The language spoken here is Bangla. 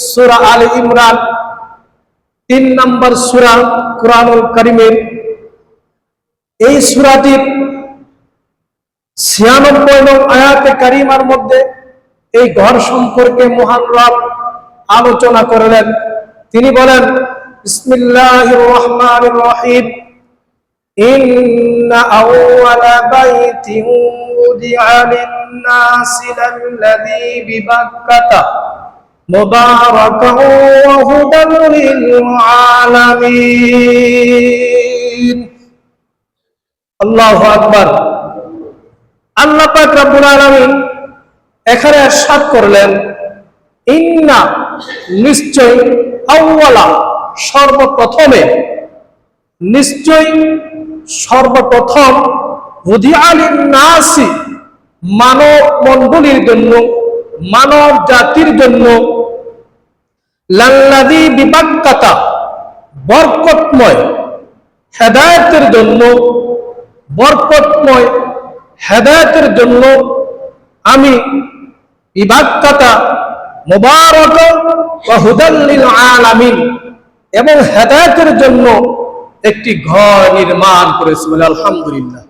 সূরা আলে ইমরান 3 নম্বর সূরা কুরআনুল কারীমের এই সূরাটির 96 নং আয়াতে কারিমার মধ্যে এই ঘর সম্পর্কে মহান রব আলোচনা করলেন। তিনি বলেন, বিসমিল্লাহির রহমানির রহিম, ইন্না আউওয়ালা বাইতিন উদিআ লিন-নাসি লাল্লাযী বিবাক্কাতা মুবারাকান ওয়া হুদাল লিল আলামিন। আল্লাহু আকবার। আল্লাহ পাক রব্বুল আলামিন এখানে ইরশাদ করলেন, ইন্না নিশ্চয়, আউওয়ালা সর্বপ্রথমে, নিশ্চয় সর্বপ্রথম, উদিআ লিন-নাসি মানব মণ্ডলীর জন্য, মানব জাতির জন্য, লাল্লাযী বিবাক্কাতা বরকতময় হেদায়েতের জন্য, বরকতময় হেদায়েতের জন্য আমি বিবাক্কাতা মুবারাকান ওয়া হুদাল লিল আলামিন এবং হেদায়েতের জন্য একটি ঘর নির্মাণ করেছি। বলে আলহামদুলিল্লাহ।